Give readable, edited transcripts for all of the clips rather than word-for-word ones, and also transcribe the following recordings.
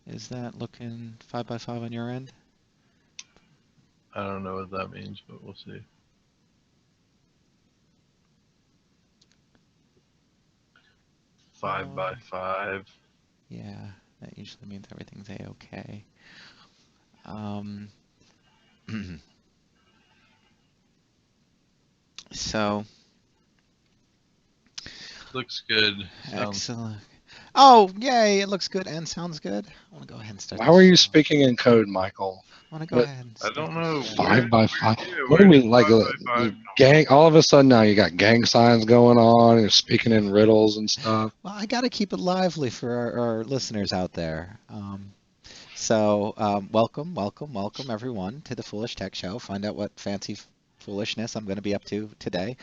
Is that looking 5 by 5 on your end? I don't know what that means, but we'll see. 5 by 5. Yeah, that usually means everything's a-okay. Um, so, Looks good. Sounds excellent. Oh, yay, it looks good and sounds good. I want to go ahead and start How the are you show. speaking in code, Michael? I want to go What ahead and I start don't the know show. where. 5 by 5? Yeah, What do where we did like? 5 by 5 Gang? All of a sudden now you got gang signs going on. You're speaking in riddles and stuff. Well, I got to keep it lively for our listeners out there. Welcome, welcome, welcome everyone to the Foolish Tech Show. Find out what fancy foolishness I'm going to be up to today.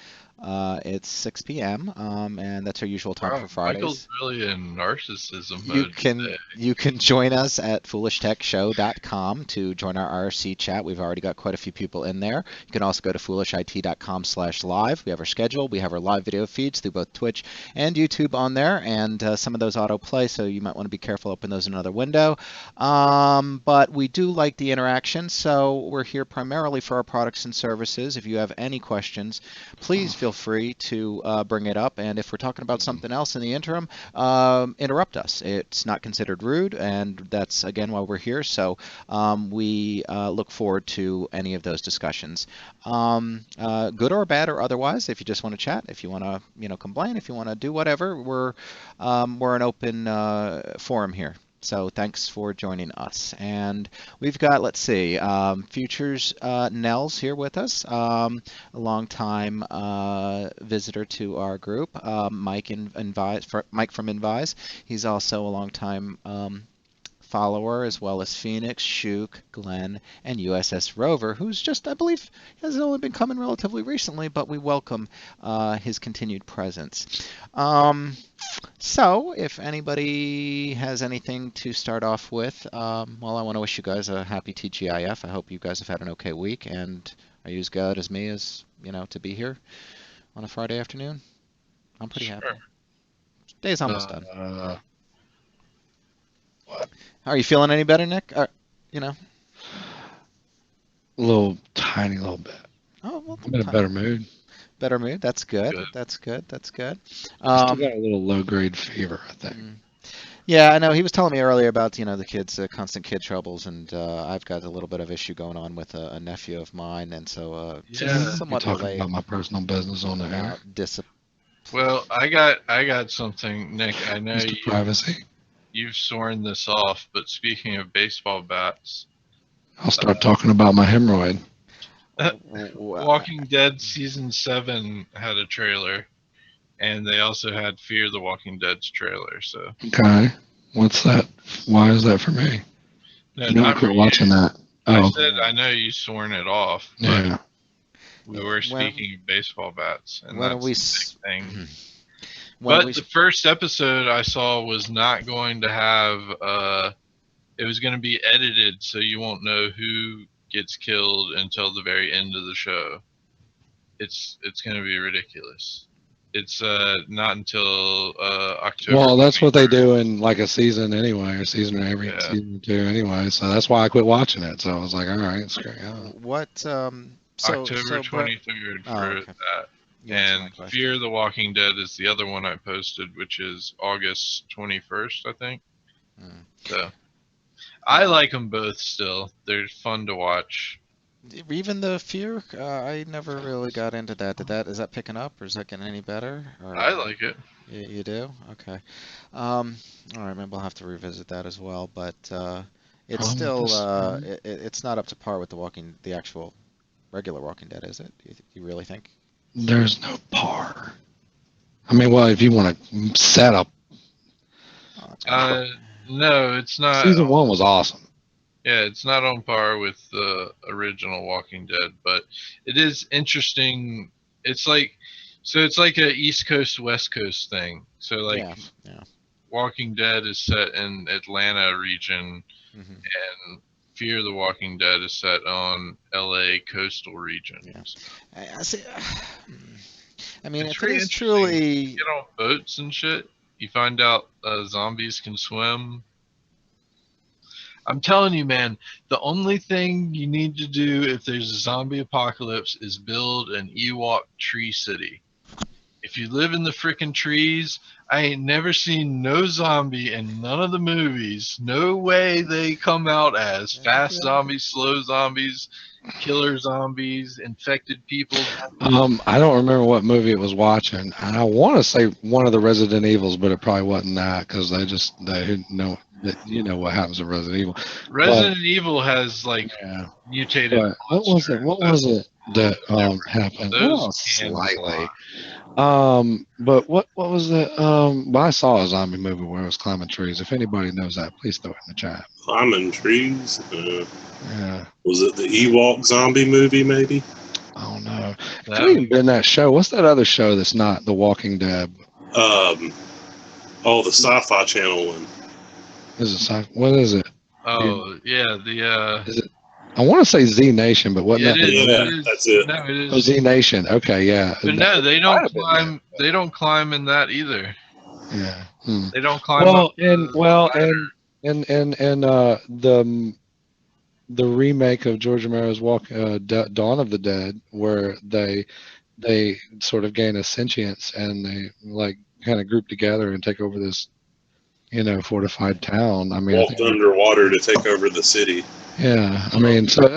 It's 6 p.m. And that's our usual time Wow, for Michael's Fridays. really in narcissism You mode can today. you can join us at foolishtechshow.com to join our RC chat. We've already got quite a few people in there. You can also go to foolishit.com/live. We have our schedule. We have our live video feeds through both Twitch and YouTube on there, and some of those autoplay, so you might want to be careful. Open those in another window. But we do like the interaction, so we're here primarily for our products and services. If you have any questions, please feel free to bring it up. And if we're talking about something else in the interim, interrupt us. It's not considered rude, and that's again why we're here. So we look forward to any of those discussions, good or bad or otherwise. If you just want to chat, if you want to, complain, if you want to do whatever, we're an open forum here. So thanks for joining us. And we've got, let's see, Futures Nels here with us, a longtime visitor to our group, Mike Mike from Invise. He's also a longtime follower, as well as Phoenix, Shook, Glenn, and USS Rover, who's just, I believe, has only been coming relatively recently, but we welcome his continued presence. So, if anybody has anything to start off with, well, I want to wish you guys a happy TGIF. I hope you guys have had an okay week, and are you as good as me as, to be here on a Friday afternoon? I'm pretty happy. Sure. Day's almost done. What? Are you feeling any better, Nick? You know? A little tiny little bit. Oh, well, I'm in a better mood. better mood. That's good. Good. That's good. That's good. I still got a little low grade fever, I think. Yeah, I know. He was telling me earlier about, the kids, constant kid troubles, and I've got a little bit of issue going on with a nephew of mine, and so Yeah. You somewhat talking related about my personal business on the air, about discipline. Well, I got something, Nick. I know Mr. Privacy. you've sworn this off, but speaking of baseball bats, I'll start talking about my hemorrhoid. Walking Dead season 7 had a trailer, and they also had Fear the Walking Dead's trailer. So Okay. What's that? Why is that for me? no, You know I not for quit you. watching that. I Oh, said I know you sworn it off, but yeah. we were When speaking of baseball bats, and when are that's we the big thing. when are But we the first episode I saw was not going to have. It was going to be edited, so you won't know who gets killed until the very end of the show. It's going to be ridiculous. It's not until October. Well, that's what they do in like a season anyway, or season every Yeah. season or two anyway. So that's why I quit watching it. So I was like, all right, screw it. what October Brett? 23rd Oh, for okay. that. You answered my And question. Fear the Walking Dead is the other one I posted, which is August 21st, I think. So I like them both still. They're fun to watch. Even the Fear, I never really got into that. Is that picking up, or is that getting any better? Or I like it. you do? Okay. All right, maybe I'll have to revisit that as well. But it's still it's not up to par with the actual regular Walking Dead, is it? You really think? There's no par. I mean, well, if you want to set up, No, it's not. season 1 was awesome. Yeah, it's not on par with the original Walking Dead, but it is interesting. It's like a East Coast West Coast thing. So like Yeah. Walking Dead is set in Atlanta region, Hmm. and Fear the Walking Dead is set on LA coastal region. Yeah. I see. I mean, It's if it pretty is interesting. truly, You get on boats and shit. You find out zombies can swim. I'm telling you, man, the only thing you need to do if there's a zombie apocalypse is build an Ewok tree city. If you live in the frickin' trees, I ain't never seen no zombie in none of the movies. No way they come out as fast zombies, slow zombies, killer zombies, infected people. I don't remember what movie it was watching. I want to say one of the Resident Evils, but it probably wasn't that because they know that you know what happens in Resident Evil. Resident Evil has like Yeah, mutated but what was it? monsters. What was it that different. happened? Those Well, can slightly. fly. But what was it? But I saw a zombie movie where it was climbing trees. If anybody knows that, please throw it in the chat. Climbing trees. Yeah, Was it the Ewok zombie movie? Maybe. I don't know. It That could even been that show. What's that other show that's not The Walking Dead? Oh, the Sci-Fi Channel one. What is it? Oh yeah, the Is it? I want to say Z Nation, but wasn't that? it is. Yeah, It is. that's it. No, it Oh, is. Z Nation. Okay, yeah. But no, they It might don't have been climb. that. They don't climb in that either. Yeah. They don't climb up the ladder. The remake of George Romero's Dawn of the Dead, where they sort of gain a sentience and they like kind of group together and take over this fortified town. I mean, I Walked think, underwater to take over the city. yeah. I mean, they're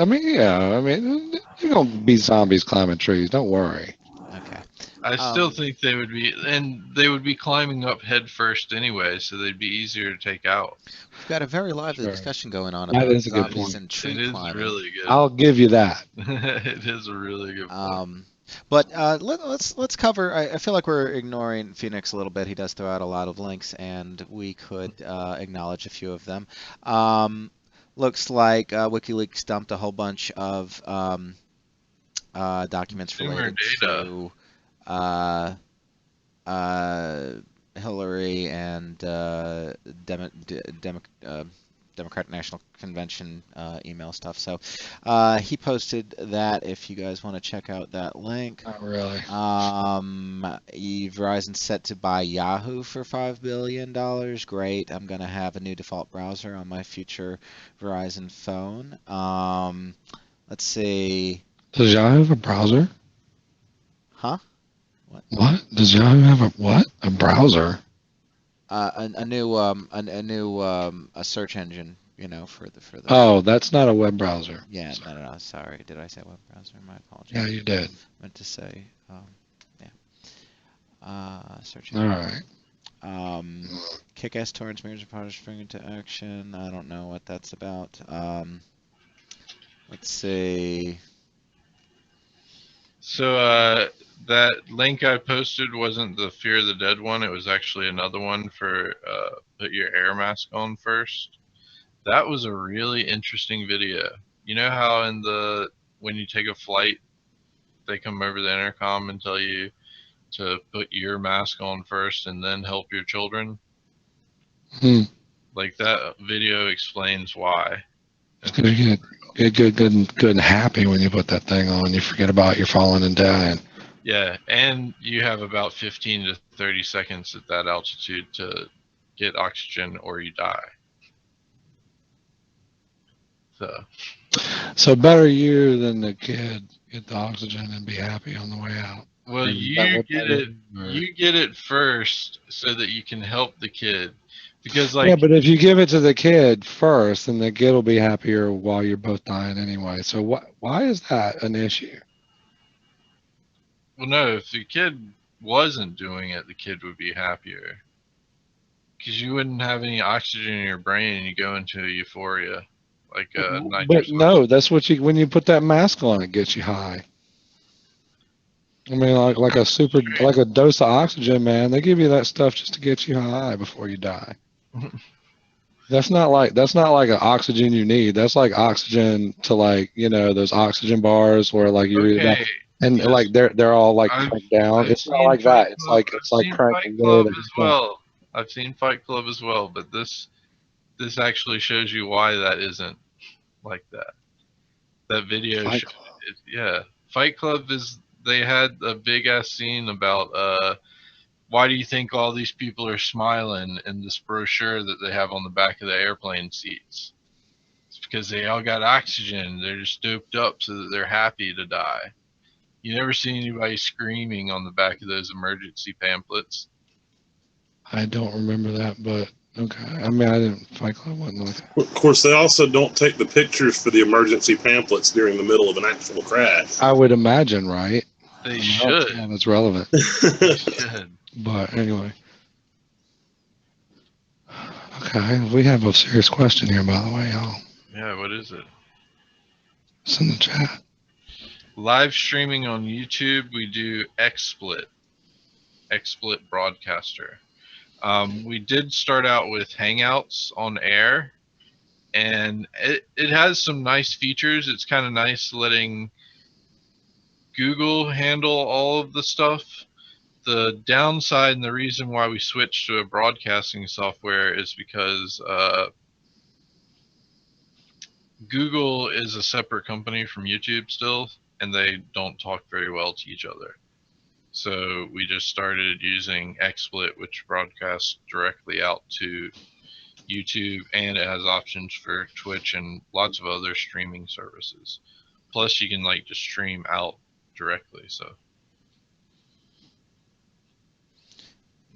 gonna be zombies climbing trees. Don't worry. Okay. I still think they would be, and they would be climbing up head first anyway, so they'd be easier to take out. We've got a very lively Sure. discussion going on That about is a good zombies point. and tree It is climbing. really good. I'll give you that. It is a really good point. But let's cover. I feel like we're ignoring Phoenix a little bit. He does throw out a lot of links, and we could acknowledge a few of them. Looks like WikiLeaks dumped a whole bunch of documents Consumer related data. to Hillary and Democratic National Convention email stuff. So he posted that if you guys want to check out that link. Not really. Verizon set to buy Yahoo for $5 billion. Great. I'm going to have a new default browser on my future Verizon phone. Let's see. Does Yahoo have a browser? Huh? What? Does Yahoo have a browser? A new a search engine, for the Oh, that's not a web browser. yeah, no, sorry. Did I say web browser? My apologies. Yeah, you did. I meant to say search All engine. right. KickassTorrents mirrors repository spring into action. I don't know what that's about. Let's see. So that link I posted wasn't the Fear of the Dead one. It was actually another one for put your air mask on first. That was a really interesting video. You know how when you take a flight, they come over the intercom and tell you to put your mask on first and then help your children? Like that video explains why. You get good and happy when you put that thing on. You forget about your falling and dying. Yeah, and you have about 15 to 30 seconds at that altitude to get oxygen or you die. So better you than the kid get the oxygen and be happy on the way out. Well, you get it first so that you can help the kid. Because yeah, but if you give it to the kid first, then the kid will be happier while you're both dying anyway. So why is that an issue? Well, no, if the kid wasn't doing it, the kid would be happier. Because you wouldn't have any oxygen in your brain and you go into euphoria. Like but no, that's what when you put that mask on, it gets you high. I mean, like a dose of oxygen, man. They give you that stuff just to get you high before you die. That's not like an oxygen you need. That's like oxygen to those oxygen bars where you read about and like they're all cranked down. It's not like that. It's like cranked Fight Club as well. I've seen Fight Club as well, but this actually shows you why that isn't like that. That video Fight Club they had a big ass scene about why do you think all these people are smiling in this brochure that they have on the back of the airplane seats? because they all got oxygen. They're just doped up so that they're happy to die. You never see anybody screaming on the back of those emergency pamphlets. I don't remember that, but okay. I mean, I didn't fight club. Wasn't like that. Of course, they also don't take the pictures for the emergency pamphlets during the middle of an actual crash. I would imagine, right? They I should. don't see how that's relevant. They should. But anyway. Okay, we have a serious question here, by the way, y'all. Yeah, what is it? It's in the chat. Live streaming on YouTube, we do XSplit Broadcaster. We did start out with Hangouts on air, and it has some nice features. It's kind of nice letting Google handle all of the stuff. The downside and the reason why we switched to a broadcasting software is because Google is a separate company from YouTube still, and they don't talk very well to each other. So we just started using XSplit, which broadcasts directly out to YouTube, and it has options for Twitch and lots of other streaming services. Plus, you can like just stream out directly. So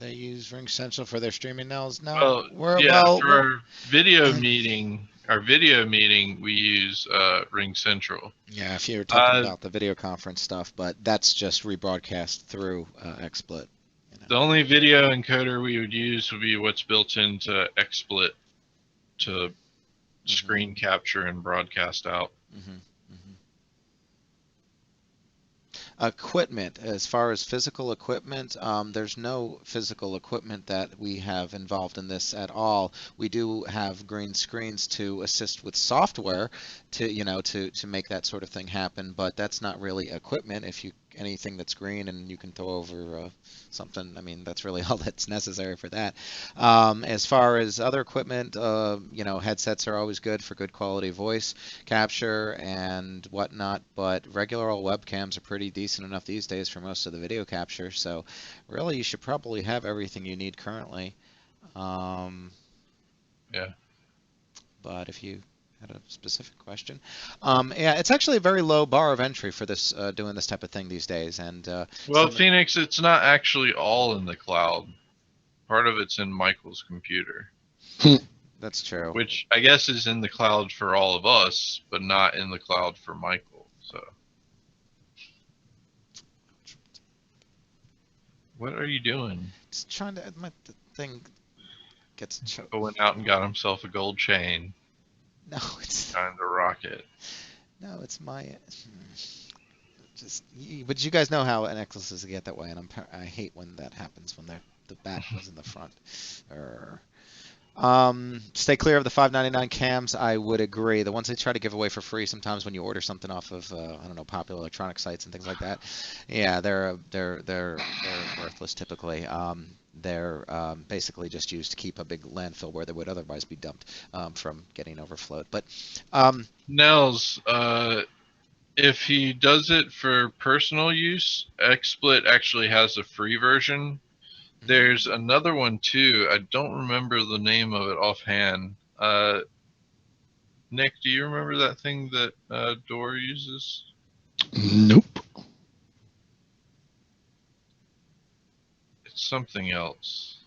They use Ring Central for their streaming now. well, for our video meeting, we use Ring Central. Yeah, if you're talking about the video conference stuff, but that's just rebroadcast through XSplit. You know. The only video encoder we would use would be what's built into XSplit to screen capture and broadcast out. Equipment, as far as physical equipment, there's no physical equipment that we have involved in this at all. We do have green screens to assist with software to make that sort of thing happen, but that's not really equipment. If anything that's green and you can throw over something, I mean, that's really all that's necessary for that. As far as other equipment, headsets are always good for good quality voice capture and whatnot, but regular old webcams are pretty decent enough these days for most of the video capture, so really you should probably have everything you need currently. Yeah. But if you had a specific question, yeah, it's actually a very low bar of entry for this doing this type of thing these days. And well, Phoenix, it's not actually all in the cloud. Part of it's in Michael's computer. That's true. Which I guess is in the cloud for all of us, but not in the cloud for Michael. So, what are you doing? Just trying to. My thing gets choked. Michael went out and got himself a gold chain. No, it's trying to rock it. No, it's my. But you guys know how necklaces get that way, and I hate when that happens when the back goes in the front. Stay clear of the $5.99 cams. I would agree. The ones they try to give away for free sometimes when you order something off of I don't know, popular electronic sites and things like that. Yeah, they're worthless typically. They're basically just used to keep a big landfill where they would otherwise be dumped from getting overflowed. But Nels, if he does it for personal use, XSplit actually has a free version. There's another one too. I don't remember the name of it offhand. Nick, do you remember that thing that Door uses? Nope. It's something else.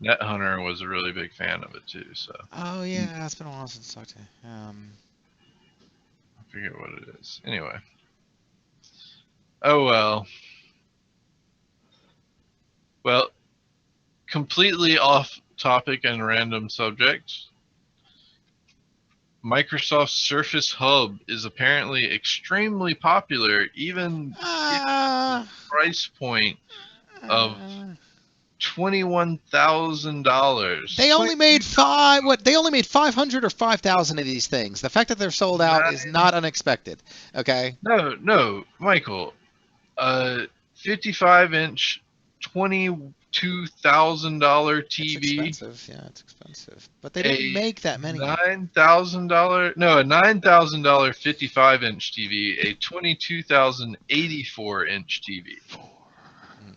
NetHunter was a really big fan of it too. So. Oh yeah, it's been a while since I talked to him. I forget what it is. Anyway. Oh well. Well, completely off topic and random subject. Microsoft Surface Hub is apparently extremely popular, even at the price point of $21,000. They only made They only made 500 or 5,000 of these things. The fact that they're sold out is not unexpected. Okay. No, Michael. 55-inch, $22,000 TV. It's expensive. Yeah, it's expensive. But they didn't make that many. $9,000. No, a $9,000 55-inch TV. A $22,084-inch TV.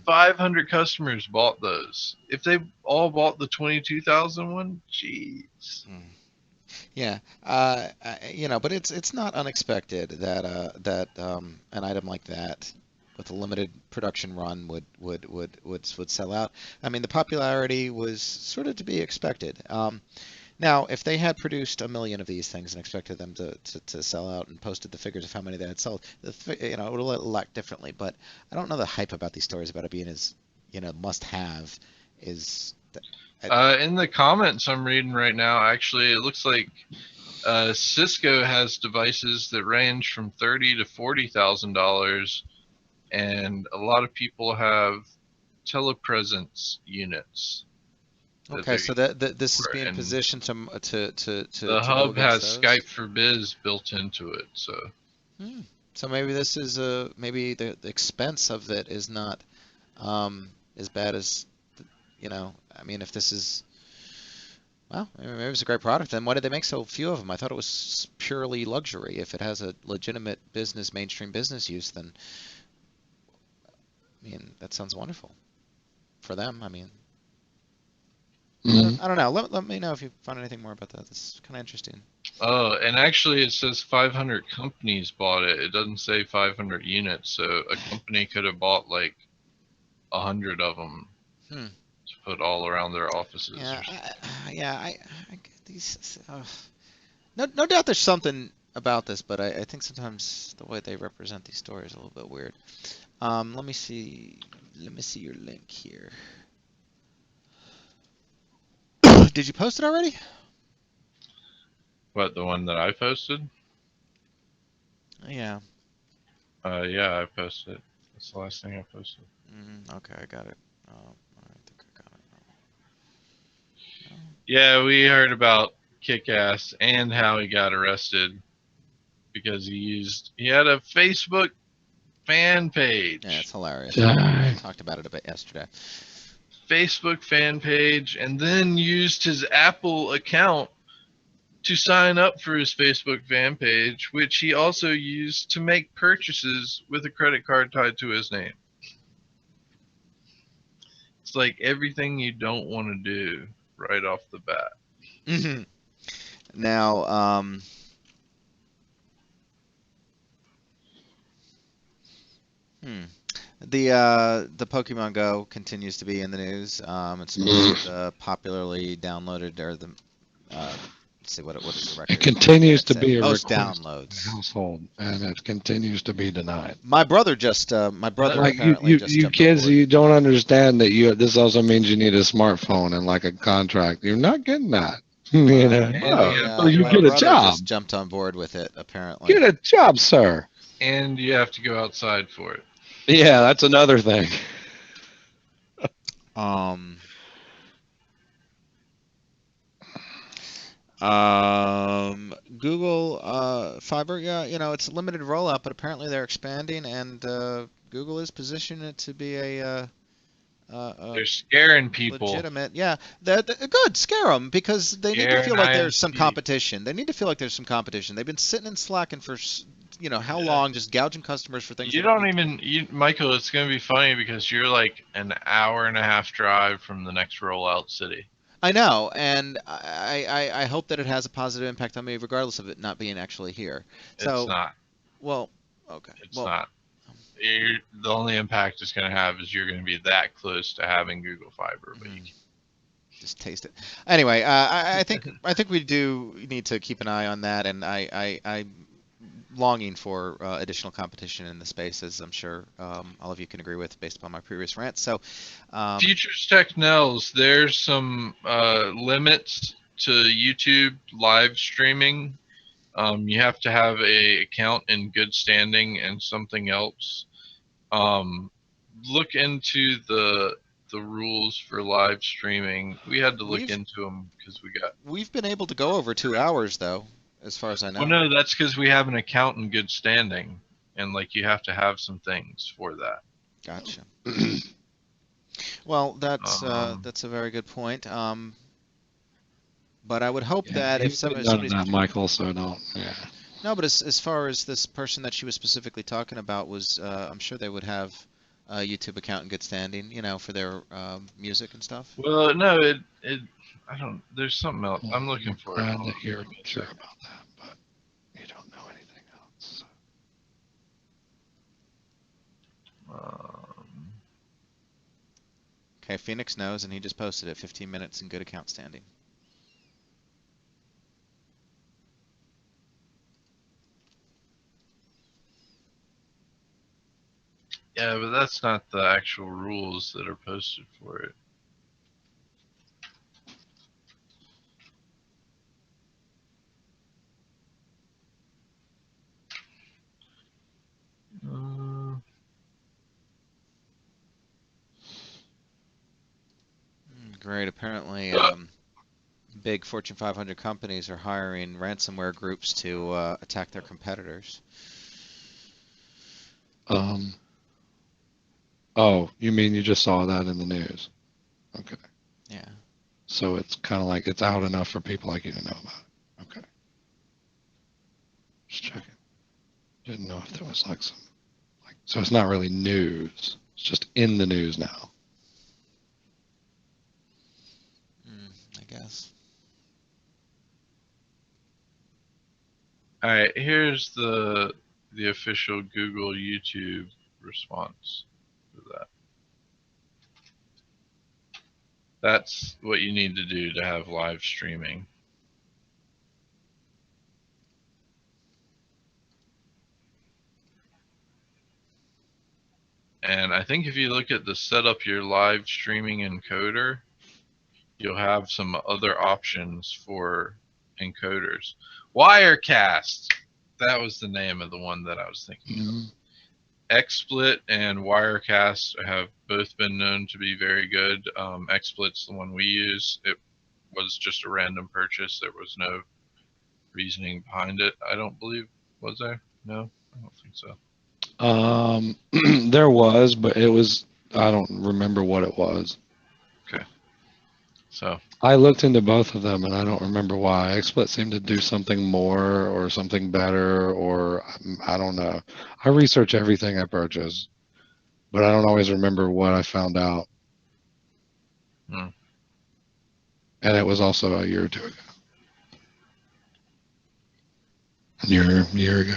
500 customers bought those. If they all bought the 22,000 one, jeez. Yeah, but it's not unexpected that an item like that with a limited production run would sell out. I mean, the popularity was sort of to be expected. Now, if they had produced 1 million of these things and expected them to sell out and posted the figures of how many they had sold, it would have looked differently. But I don't know the hype about these stories about it being as, must-have is. In the comments I'm reading right now, actually, it looks like Cisco has devices that range from $30,000 to $40,000, and a lot of people have telepresence units. Okay, so this is being positioned to the go hub against has those? Skype for Biz built into it, so. So maybe this is maybe the expense of it is not as bad as I mean, if this is, well, maybe it's a great product. Then why did they make so few of them? I thought it was purely luxury. If it has a legitimate mainstream business use, then I mean that sounds wonderful for them. I mean, I don't know. Let me know if you find anything more about that. This is kind of interesting. Oh, and actually it says 500 companies bought it. It doesn't say 500 units, so a company could have bought like 100 of them to put all around their offices. Yeah, I get these. No doubt there's something about this, but I think sometimes the way they represent these stories is a little bit weird. Let me see your link here. Did you post it already? What, the one that I posted? Yeah. Yeah, I posted it. That's the last thing I posted. Okay, I got it. I think I got it. No. Yeah, we heard about Kickass and how he got arrested because he had a Facebook fan page. Yeah, it's hilarious. I talked about it a bit yesterday. Facebook fan page, and then used his Apple account to sign up for his Facebook fan page, which he also used to make purchases with a credit card tied to his name. It's like everything you don't want to do right off the bat. Now, the Pokemon Go continues to be in the news. It's most popularly downloaded, or the let's see what is the record. It continues to be a most request downloads in the household, and it continues to be denied. My brother Like apparently just you kids, aboard. you don't understand that this also means you need a smartphone and like a contract. You're not getting that. You get a job. Just jumped on board with it, apparently. Get a job, sir. And you have to go outside for it. Yeah, that's another thing. Google Fiber, yeah, it's a limited rollout, but apparently they're expanding, and Google is positioning it to be a they're scaring people. Legitimate, yeah. They're good. Scare them, because they need to feel like there's some competition. They need to feel like there's some competition. They've been sitting and slacking for how long, just gouging customers for things. Michael, it's going to be funny because you're like an hour and a half drive from the next rollout city. I know, and I hope that it has a positive impact on me, regardless of it not being actually here. It's not. Well, okay. It's not. The only impact it's going to have is you're going to be that close to having Google Fiber, but you can just taste it. Anyway, I think we do need to keep an eye on that, and I'm longing for additional competition in the space, as I'm sure all of you can agree with based upon my previous rant. So, Futures Tech Nels, there's some limits to YouTube live streaming. You have to have an account in good standing and something else. Look into the rules for live streaming. We had to look into them because we've been able to go over 2 hours, though, as far as I know. Well, no, that's because we have an account in good standing, and you have to have some things for that. Gotcha. Well, that's a very good point. But I would hope that if somebody's not Michael, so don't. Yeah. No, but as far as this person that she was specifically talking about was, I'm sure they would have YouTube account in good standing, you know, for their music and stuff? Well, no, I don't. There's something else. Well, I'm looking for it. glad Hold to on, hear give me a sure second. about that, but you don't know anything else. Okay, Phoenix knows, and he just posted it. 15 minutes in good account standing. Yeah, but that's not the actual rules that are posted for it. Great. Apparently, big Fortune 500 companies are hiring ransomware groups to attack their competitors. Oh, you mean you just saw that in the news? Okay. Yeah. So it's kind of like it's out enough for people like you to know about it. Okay. Just checking. Didn't know if there was like some, like, so it's not really news. It's just in the news now. I guess. All right, here's the official Google YouTube response for that. That's what you need to do to have live streaming. And I think if you look at the set up your live streaming encoder, you'll have some other options for encoders. Wirecast! That was the name of the one that I was thinking of. XSplit and Wirecast have both been known to be very good. XSplit's the one we use. It was just a random purchase. There was no reasoning behind it, I don't believe. Was there? No, I don't think so. There was, but it was, I don't remember what it was. Okay. So I looked into both of them and I don't remember why. XSplit seemed to do something more or something better, or I don't know. I research everything I purchase, but I don't always remember what I found out. Hmm. And it was also a year or two ago. A year ago.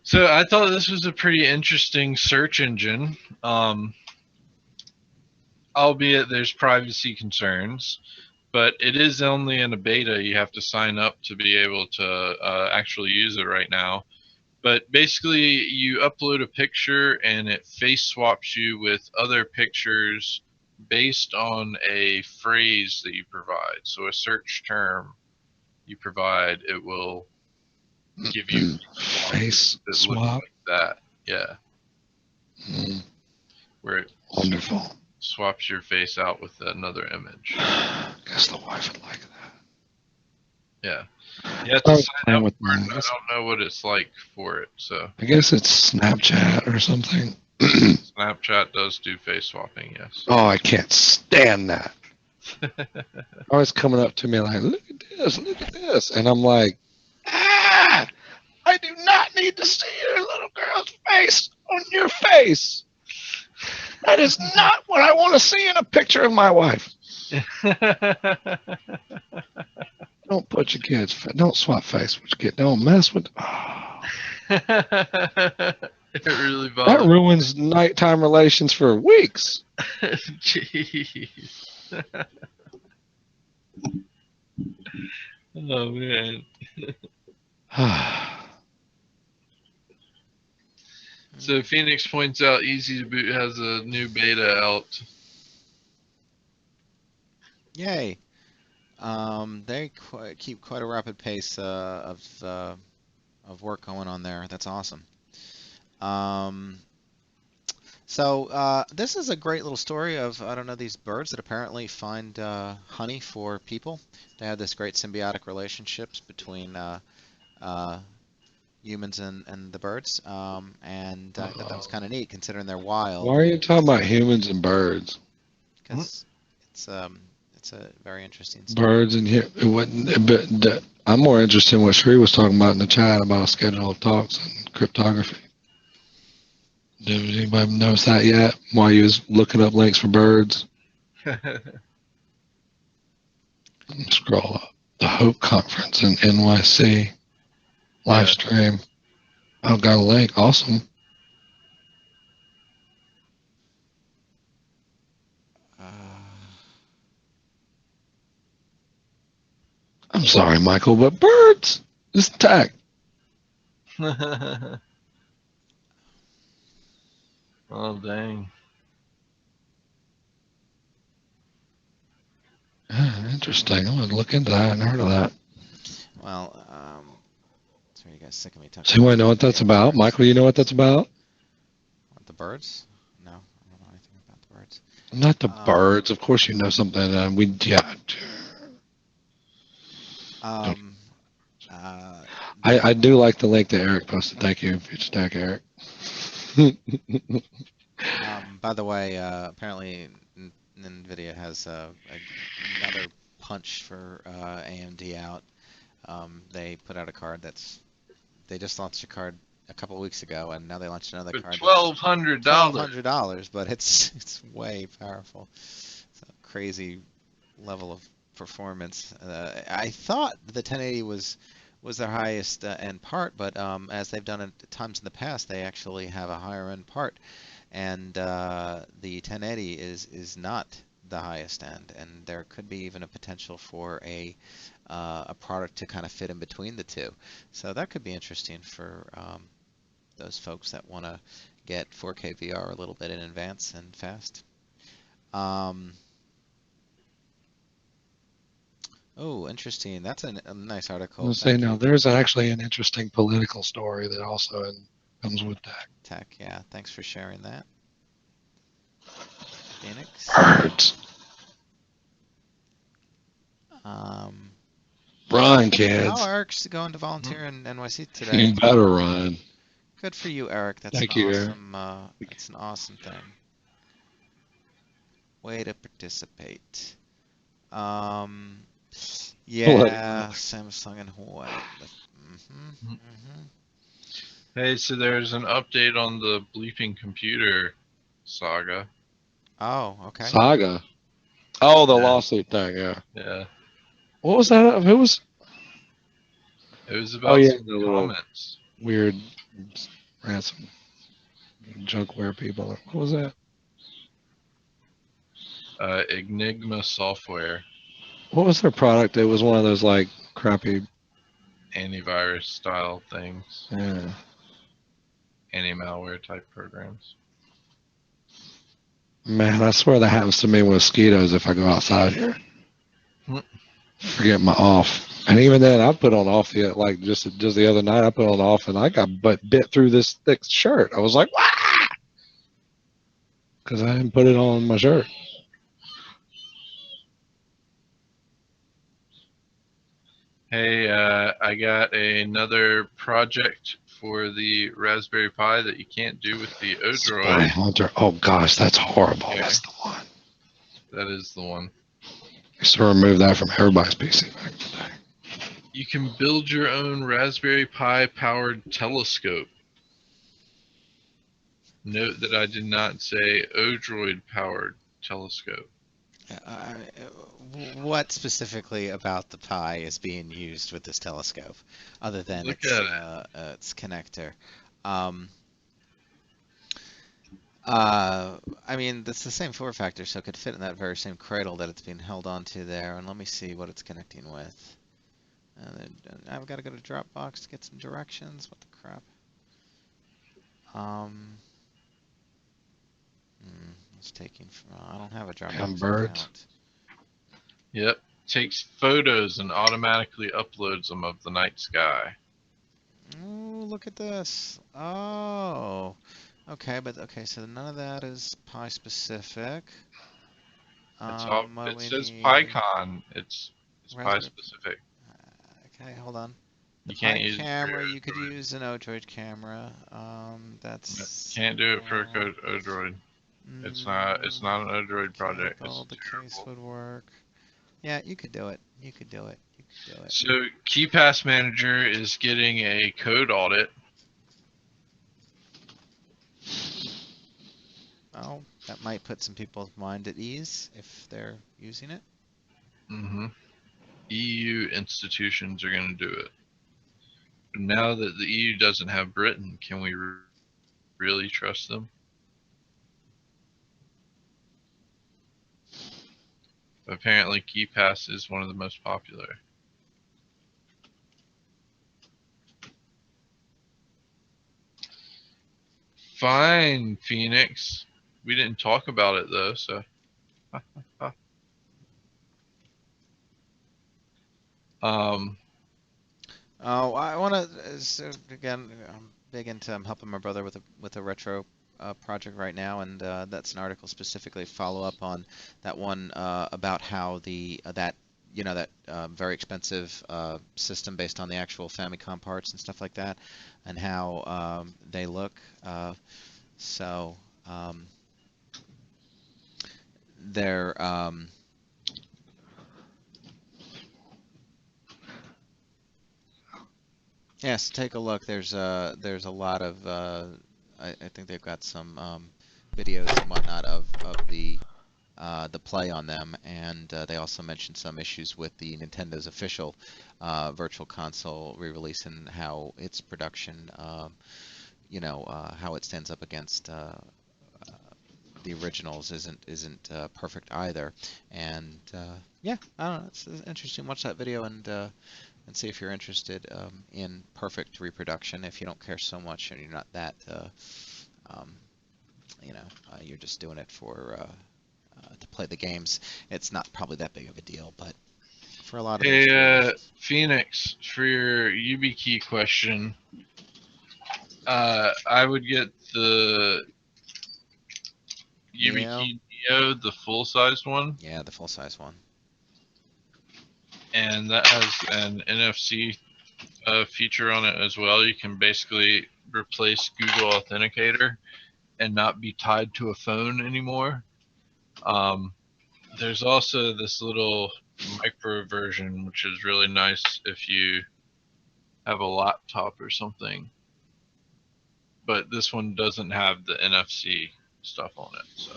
So I thought this was a pretty interesting search engine, albeit there's privacy concerns, but it is only in a beta. You have to sign up to be able to actually use it right now. But basically, you upload a picture and it face swaps you with other pictures based on a phrase that you provide. So a search term you provide, it will give you face that swap. looks like that. Yeah. Where it Wonderful. swaps your face out with another image. Guess the wife would like that. Yeah. You have to sign up with for it. mine. I don't know what it's like for it. So I guess it's Snapchat or something. Snapchat does do face swapping, yes. Oh, I can't stand that. Always coming up to me like, look at this. And I'm like, I do not need to see your little girl's face on your face. That is not what I want to see in a picture of my wife. Don't put your kids, don't swap face with your kid. Don't mess with. Oh. It really bothers. That ruins nighttime relations for weeks. Jeez. Oh man. So Phoenix points out Easy to Boot has a new beta out. Yay. They keep quite a rapid pace of work going on there. That's awesome. So this is a great little story of, I don't know, these birds that apparently find honey for people. They have this great symbiotic relationships between humans and the birds, and I thought that was kind of neat considering they're wild. Why are you talking about humans and birds? Because it's a very interesting story. Birds and here, I'm more interested in what Sri was talking about in the chat about scheduled talks and cryptography. Did anybody notice that yet? While you was looking up links for birds? Scroll up. The Hope Conference in NYC. Live stream. I've got a link. Awesome. I'm sorry, Michael, but birds. It's tech. Oh, dang. Interesting. I'm going to look into that. I hadn't heard of that. Well, so you guys sick of me talking. So you want to know what that's about? Birds? Michael, you know what that's about? What, the birds? No, I don't know anything about the birds. Not the birds. Of course you know something. I do like the link that Eric posted. Thank you, Future Tech Eric. By the way, apparently NVIDIA has another punch for AMD out. They put out a card they just launched a card a couple of weeks ago, and now they launched another card. $1,200. $1,200, but it's way powerful. It's a crazy level of performance. I thought the 1080 was their highest end part, but as they've done at times in the past, they actually have a higher end part, and the 1080 is not the highest end, and there could be even a potential for a product to kind of fit in between the two. So that could be interesting for those folks that want to get 4K VR a little bit in advance and fast. Oh, interesting. That's a nice article. I'll say now, there's actually an interesting political story that also comes with tech. Yeah, thanks for sharing that. Phoenix. Birds. Run, kids. Oh, Eric's going to volunteer in NYC today. You better run. Good for you, Eric. That's Thank an you, awesome. That's an awesome thing. Way to participate. Yeah, Samsung and Huawei. Hey, so there's an update on the bleeping computer saga. Oh, okay. Saga. Oh, the lawsuit thing. Yeah. Yeah. What was that? Who was? It was about some comments. Weird ransom junkware people. What was that? Enigma Software. What was their product? It was one of those like crappy antivirus style things. Yeah. Anti-malware type programs. Man, I swear that happens to me with mosquitoes if I go outside here. Forget my off. And even then, I put on off just the other night. I put on off, and I got bit through this thick shirt. I was like, "Wah!" Because I didn't put it on my shirt. Hey, I got another project for the Raspberry Pi that you can't do with the Odroid. Hunter. Oh gosh, that's horrible. Yeah. That's the one. That is the one. I used to remove that from everybody's PC back in the day. You can build your own Raspberry Pi powered telescope. Note that I did not say Odroid powered telescope. What specifically about the Pi is being used with this telescope, other than its connector? I mean, it's the same form factor, so it could fit in that very same cradle that it's being held onto there. And let me see what it's connecting with. I've got to go to Dropbox to get some directions. What the crap? It's taking from. I don't have a Dropbox account. Yep, takes photos and automatically uploads them of the night sky. Oh, look at this. Oh. Okay, so none of that is Pi specific. It says PyCon. It's Pi specific. Okay, hold on. The you can't Pi use camera, you could use an Odroid camera. That's can't do it for a Odroid. It's not an Odroid project. The case would work. Yeah, you could do it. You could do it. So KeePass Manager is getting a code audit. well, that might put some people's mind at ease if they're using it. Mm-hmm. EU institutions are going to do it. Now that the EU doesn't have Britain, can we really trust them? Apparently, KeePass is one of the most popular. Fine, Phoenix. We didn't talk about it though, so. Oh, I want to again. I'm big into helping my brother with a retro project right now, and that's an article specifically follow up on that one about how the that that very expensive system based on the actual Famicom parts and stuff like that, and how they look. So they're yes, take a look. There's a lot of I think they've got some videos and whatnot of the play on them, and they also mentioned some issues with the Nintendo's official Virtual Console re-release and how its production, how it stands up against the originals isn't perfect either. And yeah, I don't know. It's interesting. Watch that video and see if you're interested in perfect reproduction. If you don't care so much and you're not that, um, you're just doing it for to play the games, it's not probably that big of a deal. But for a lot of those tools, Phoenix, for your YubiKey question, I would get the YubiKey Neo, the full-sized one. Yeah, the full-size one. And that has an NFC feature on it as well. You can basically replace Google Authenticator and not be tied to a phone anymore. There's also this little micro version, which is really nice if you have a laptop or something. But this one doesn't have the NFC stuff on it. So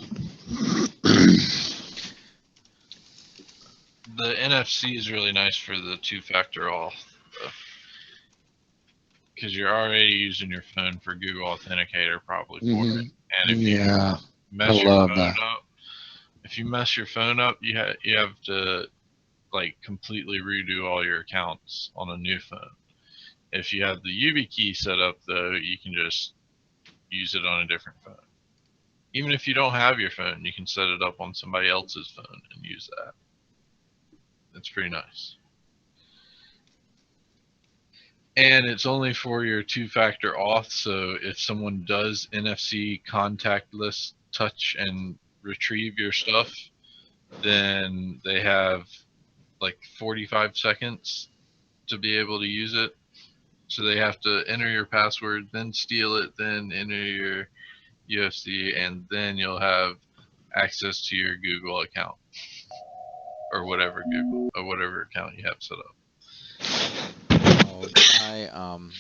the NFC is really nice for the two-factor auth, because you're already using your phone for Google Authenticator probably for it. And if you mess your phone up, if you mess your phone up, you have to like completely redo all your accounts on a new phone. If you have the YubiKey set up though, you can just use it on a different phone. Even if you don't have your phone, you can set it up on somebody else's phone and use that. It's pretty nice. And it's only for your two-factor auth, so if someone does NFC contactless touch and retrieve your stuff, then they have like 45 seconds to be able to use it. So they have to enter your password, then steal it, then enter your UFC, and then you'll have access to your Google account or whatever account you have set up. Oh,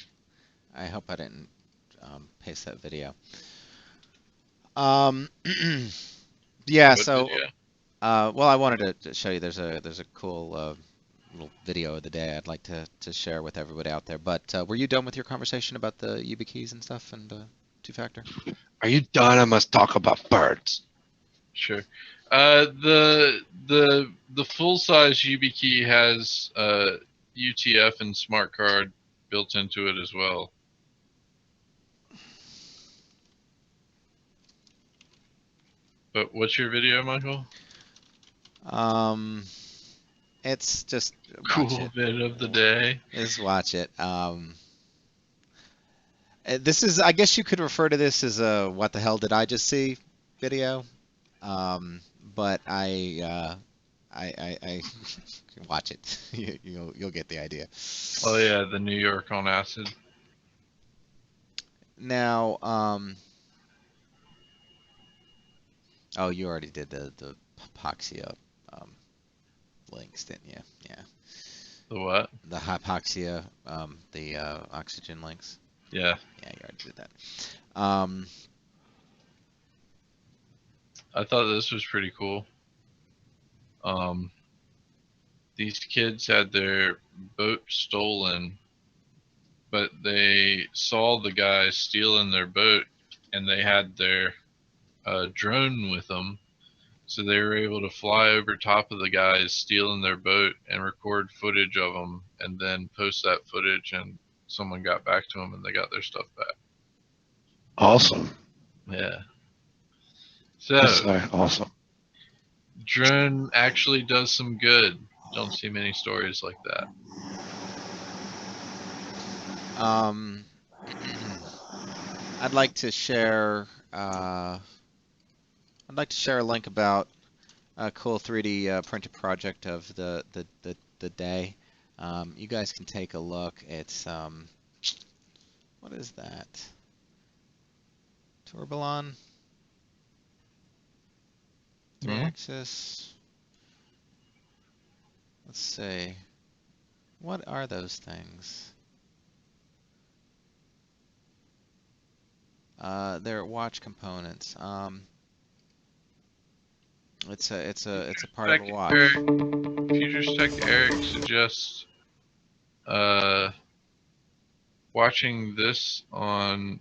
I hope I didn't paste that video. Yeah. So, well, I wanted to show you. There's a cool little video of the day I'd like to share with everybody out there. But were you done with your conversation about the YubiKeys and stuff and two-factor? Are you done? I must talk about birds. Sure. The full-size YubiKey has UTF and smart card built into it as well. But what's your video, Michael? It's just cool bit of the day. Just watch it. This is, I guess you could refer to this as a "What the hell did I just see?" video. But I watch it. You'll get the idea. Oh yeah, the New York on acid. Now, oh, you already did the hypoxia links, didn't you? Yeah. The what? The hypoxia, the oxygen links. Yeah. Yeah, you already did that. I thought this was pretty cool. These kids had their boat stolen, but they saw the guy stealing their boat, and they had their drone with them. So they were able to fly over top of the guys stealing their boat and record footage of them, and then post that footage, and someone got back to them and they got their stuff back. Awesome. Yeah. That's So awesome. drone actually does some good. Don't see many stories like that. I'd like to share. I'd like to share a link about a cool 3D printed project of the day. You guys can take a look. It's what is that? Tourbillon? 3-axis? Let's see. What are those things? They're watch components. It's a part of a watch. Futures Tech Eric suggests watching this on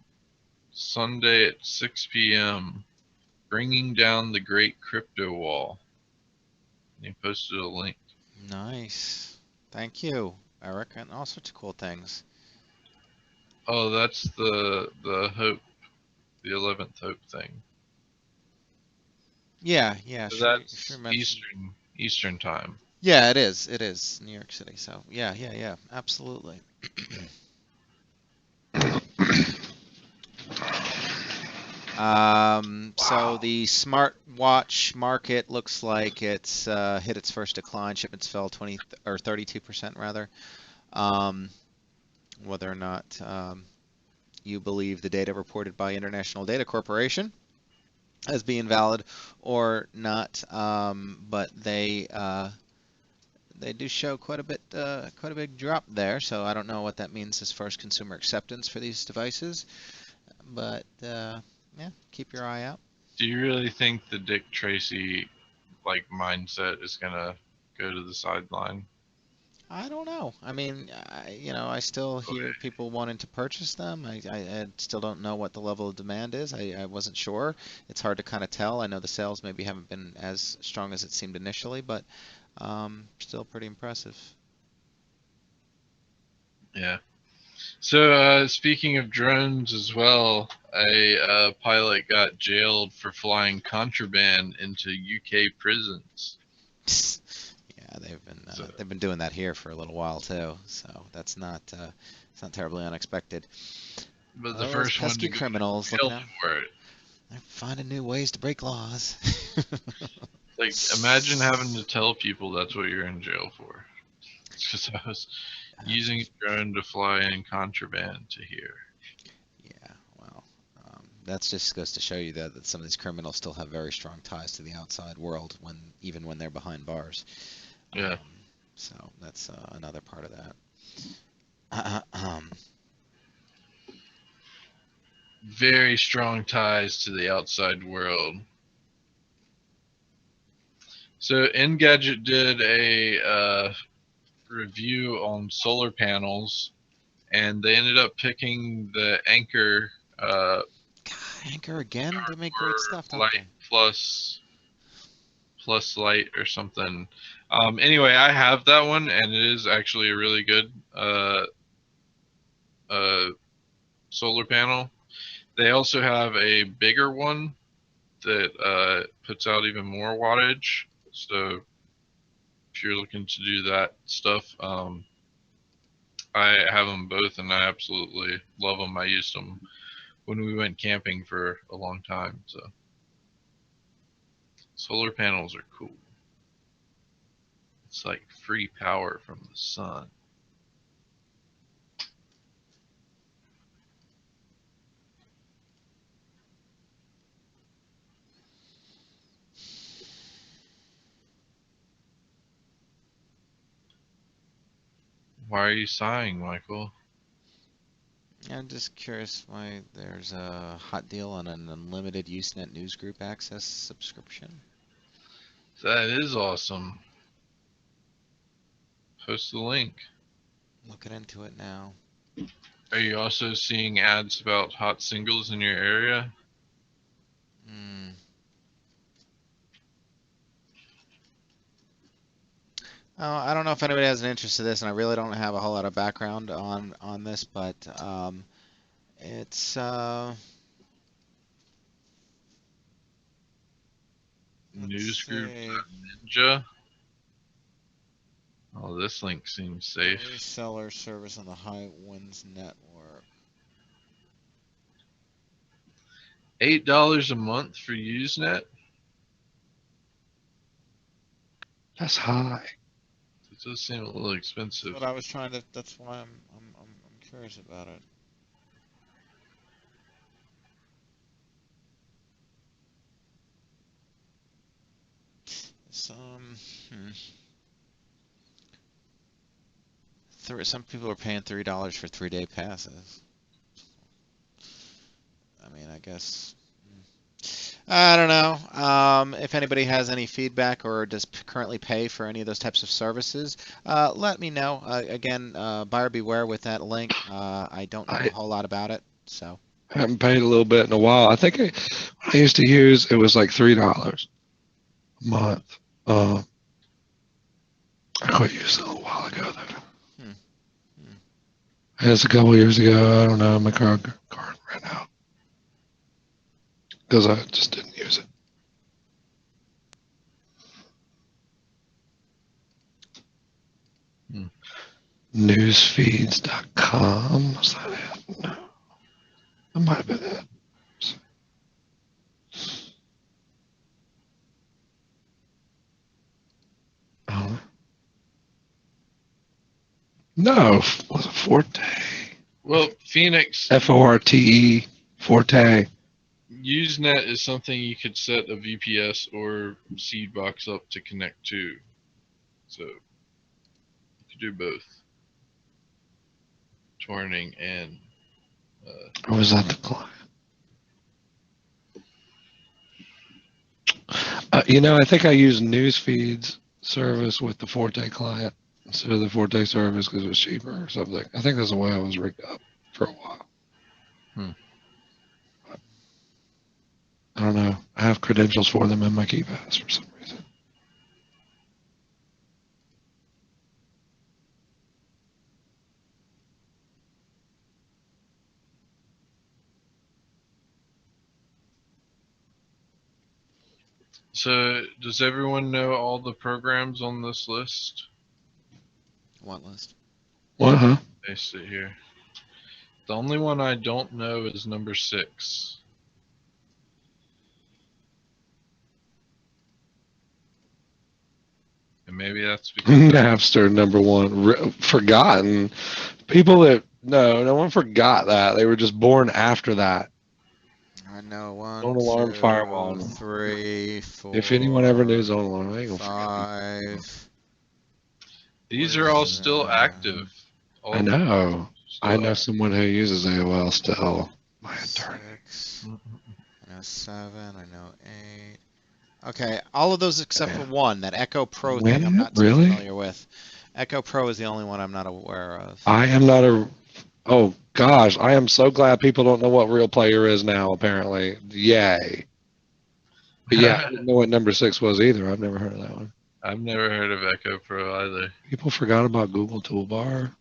Sunday at 6 p.m. Bringing Down the Great Crypto Wall. He posted a link. Nice. Thank you, Eric, and all sorts of cool things. Oh, that's the Hope, the 11th Hope thing. Yeah, So sure. that's Sure mentioned. Eastern time. Yeah, it is. It is New York City. So yeah, absolutely. So the smartwatch market looks like it's hit its first decline. Shipments fell 20 or 32% rather. Whether or not you believe the data reported by International Data Corporation as being valid or not, but they do show quite a big drop there. So I don't know what that means as far as consumer acceptance for these devices, but yeah, keep your eye out. Do you really think the Dick Tracy mindset is gonna go to the sideline? I don't know. I mean, I still hear people wanting to purchase them. I still don't know what the level of demand is. I wasn't sure. It's hard to kind of tell. I know the sales maybe haven't been as strong as it seemed initially, but still pretty impressive. Yeah. So speaking of drones as well, a pilot got jailed for flying contraband into UK prisons. Yeah, they've been doing that here for a little while too, so it's not terribly unexpected. But the first one pesky to go criminals to jail looking out. for it. They're finding new ways to break laws. Imagine having to tell people that's what you're in jail for. Because I was using a drone to fly in contraband to here. Yeah, well, that just goes to show you that some of these criminals still have very strong ties to the outside world even when they're behind bars. Yeah. So that's another part of that. Very strong ties to the outside world. So Engadget did a review on solar panels, and they ended up picking the Anchor. Anchor again? They make great stuff, don't Light they? plus light or something. Anyway, I have that one, and it is actually a really good solar panel. They also have a bigger one that puts out even more wattage. So if you're looking to do that stuff, I have them both, and I absolutely love them. I used them when we went camping for a long time. So solar panels are cool. It's like free power from the sun. Why are you sighing, Michael? I'm just curious why there's a hot deal on an unlimited Usenet newsgroup access subscription. That is awesome. Post the link. Looking into it now. Are you also seeing ads about hot singles in your area? Hmm. Oh, I don't know if anybody has an interest in this, and I really don't have a whole lot of background on this, but it's let's Newsgroup see. Ninja. Oh, this link seems safe. Reseller service on the High Winds network. $8 a month for Usenet? That's high. It does seem a little expensive. That's what I was trying to. That's why I'm curious about it. Some people are paying $3 for 3-day passes. I mean, I guess. I don't know. If anybody has any feedback or does currently pay for any of those types of services, let me know. Again, buyer beware with that link. I don't know a whole lot about it, so. I haven't paid a little bit in a while. I think I used to use, it was like $3 a month. I quit using it a while ago though. It's a couple years ago. I don't know. My card ran out because I just didn't use it. Newsfeeds.com. Was that it? No. That might have been it. No, was it Forte? Well, Phoenix. Forte. Forte. Usenet is something you could set a VPS or seed box up to connect to. So you could do both. Torrenting and. Or was that the client? I think I used Newsfeed's service with the Forte client instead of the Forte service because it was cheaper or something. I think that's the way I was rigged up for a while. I don't know. I have credentials for them in my KeePass for some reason. So, does everyone know all the programs on this list? What list? What? I see here. The only one I don't know is number 6. And maybe that's because Napster #1 forgotten. People that no one forgot that. They were just born after that. I know 1, Zone Alarm 2, Firewall. 3, 4. If anyone ever knew Zone Alarm, I ain't gonna 5. These are all still active. I know. Still I know active. someone who uses AOL still. My attorney. 6. I know 7. I know 8. Okay, all of those except for one, that Echo Pro thing I'm not too familiar with. Echo Pro is the only one I'm not aware of. I am not a... Oh, gosh. I am so glad people don't know what Real Player is now, apparently. Yay. But yeah, I didn't know what number 6 was either. I've never heard of that one. I've never heard of Echo Pro either. People forgot about Google Toolbar.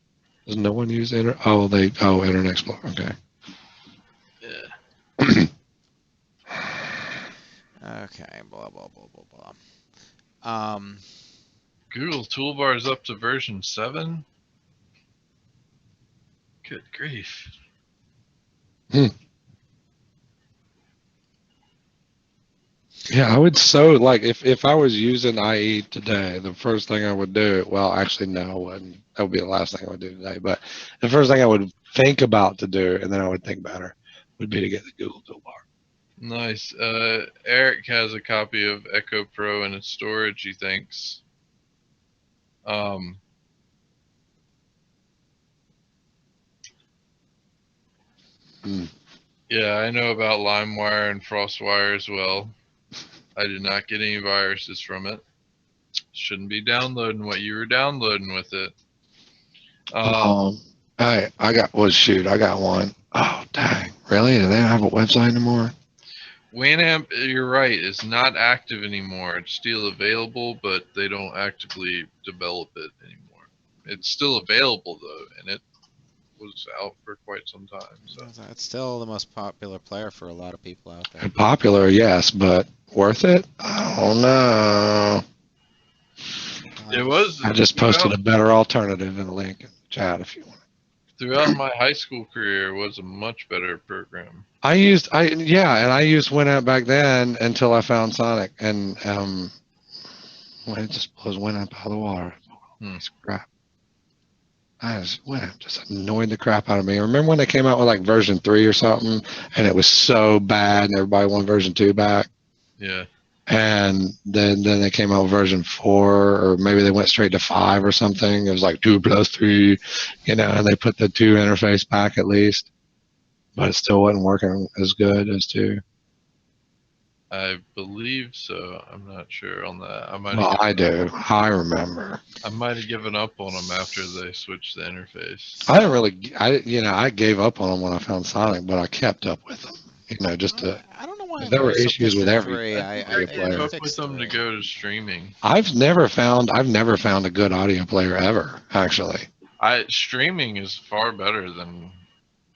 Does no one use Internet Explorer. Okay. Yeah. Okay, blah, blah, blah, blah, blah. Google Toolbar is up to version 7? Good grief. Yeah, I would if I was using IE today, the first thing I would do, well, actually, no, I wouldn't. That would be the last thing I would do today. But the first thing I would think about to do, and then I would think better, would be to get the Google Toolbar. Nice. Eric has a copy of Echo Pro in his storage, he thinks. Yeah, I know about LimeWire and FrostWire as well. I did not get any viruses from it. Shouldn't be downloading what you were downloading with it. I got I got one. Oh dang! Really? Do they not have a website anymore? Winamp, you're right, is not active anymore. It's still available, but they don't actively develop it anymore. It's still available though, and it was out for quite some time. So It's still the most popular player for a lot of people out there. Popular, yes, but worth it? I don't know. it was. I just posted a better alternative in the link in the chat if you want. Throughout my high school career, it was a much better program. I used Winamp back then until I found Sonic, and it just blows Winamp out of the water. It's crap. Winamp just annoyed the crap out of me. Remember when they came out with like version 3 or something, and it was so bad, and everybody wanted version 2 back? Yeah. And then they came out with version 4, or maybe they went straight to 5 or something. It was like 2 plus 3, and they put the 2 interface back at least, but it still wasn't working as good as 2. I believe so. I'm not sure on that. I do. I remember. I might have given up on them after they switched the interface. I didn't really. I gave up on them when I found Sonic, but I kept up with them. Just to. I don't know why there were so issues with every. I gave up with them to go to streaming. I've never found a good audio player ever. Actually. Streaming is far better than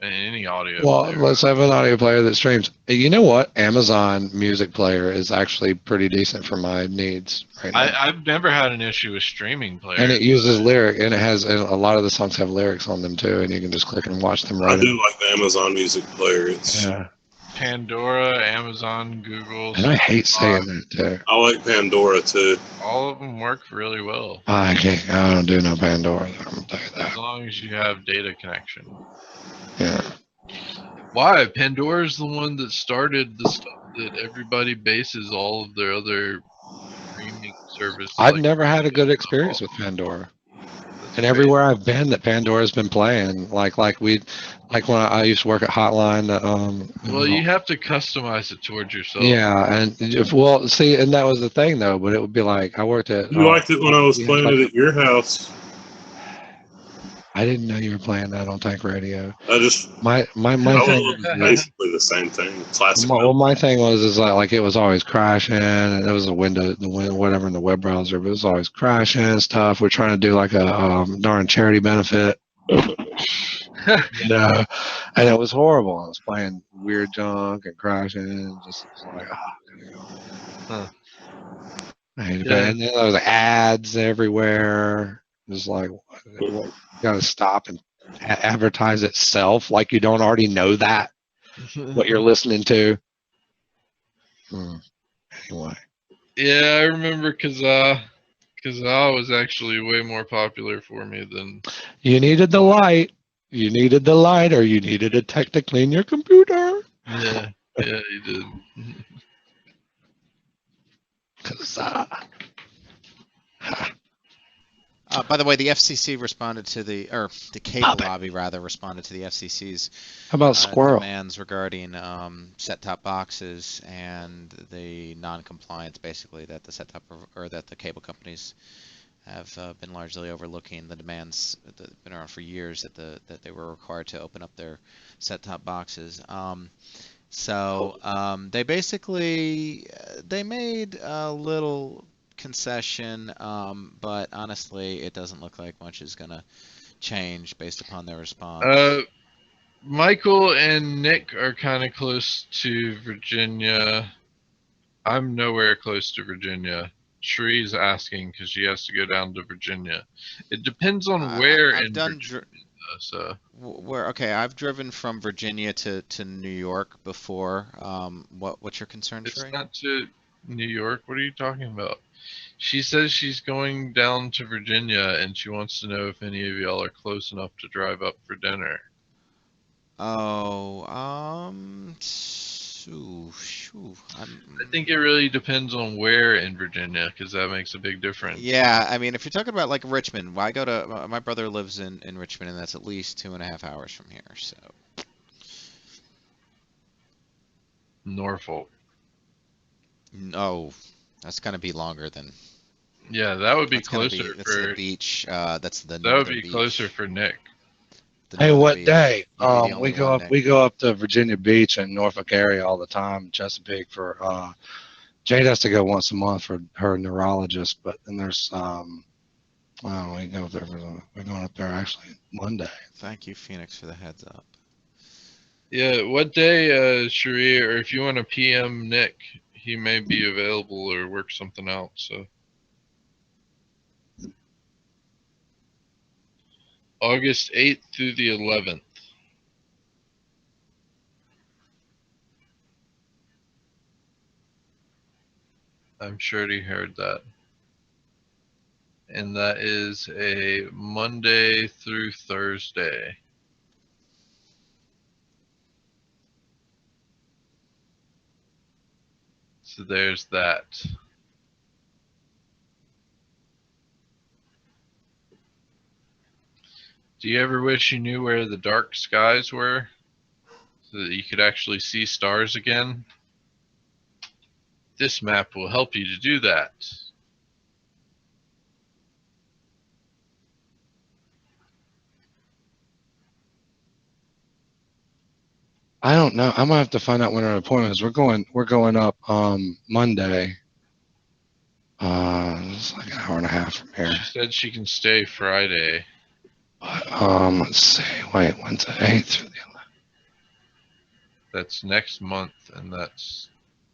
any audio. Well, let's have an audio player that streams. You know what? Amazon Music Player is actually pretty decent for my needs right now. I've never had an issue with streaming players. And it uses lyric, and a lot of the songs have lyrics on them too, and you can just click and watch them right. I do like the Amazon Music Player. It's Pandora, Amazon, Google. And I hate saying that too. I like Pandora too. All of them work really well. I don't do no Pandora. I'm gonna tell you that. As long as you have data connection. Yeah. Why? Pandora's the one that started the stuff that everybody bases all of their other streaming services. I've never had a good experience with Pandora. And everywhere I've been that Pandora's been playing, like when I used to work at Hotline. Well, you have to customize it towards yourself. Yeah, and see, and that was the thing though. But it would be like I worked at. You liked it when I was playing it at your house. I didn't know you were playing that on Tank Radio. My thing was basically the same thing. Classic. My thing was like it was always crashing, and there was whatever in the web browser, but it was always crashing and stuff. We're trying to do like a darn charity benefit, and it was horrible. I was playing weird junk and crashing, and just like, I hated it. And then there was ads everywhere. It was like, you gotta stop and advertise itself like you don't already know that what you're listening to. Anyway. Yeah, I remember Kazaa was actually way more popular for me than. You needed the light. You needed the light, or you needed a tech to clean your computer. Yeah, you did. Kazaa. By the way, the FCC responded to the cable lobby rather responded to the FCC's demands regarding set-top boxes and the non-compliance, basically, that the that the cable companies have been largely overlooking the demands that have been around for years that they were required to open up their set-top boxes. They basically they made a little concession, but honestly, it doesn't look like much is going to change based upon their response. Michael and Nick are kind of close to Virginia. I'm nowhere close to Virginia. Shree's asking because she has to go down to Virginia. It depends on where in Virginia. I've driven from Virginia to New York before. What's your concern, Shree? It's not to New York. What are you talking about? She says she's going down to Virginia and she wants to know if any of y'all are close enough to drive up for dinner. I think it really depends on where in Virginia, because that makes a big difference. Yeah, I mean, if you're talking about like Richmond, my brother lives in Richmond, and that's at least 2.5 hours from here. So Norfolk. No, that's gonna be longer than. Yeah, that would be That's gonna closer be. That's the for. beach. That's the That would northern be beach. closer for Nick. The Hey, northern what beach. day? You'd be the only one, Nick. We go up to Virginia Beach and Norfolk area all the time, Chesapeake for Jade has to go once a month for her neurologist, but then there's we go there we're going up there actually Monday. Thank you, Phoenix, for the heads up. Yeah, what day, Cherie, or if you want to PM Nick, he may be available or work something out. So August 8th through the 11th. I'm sure he heard that. And that is a Monday through Thursday. So there's that. Do you ever wish you knew where the dark skies were? So that you could actually see stars again? This map will help you to do that. I don't know. I'm gonna have to find out when our appointment is. We're going up Monday. It's like an hour and a half from here. She said she can stay Friday. Let's see. Wait, Wednesday 8th through the 11th. That's next month, and that's.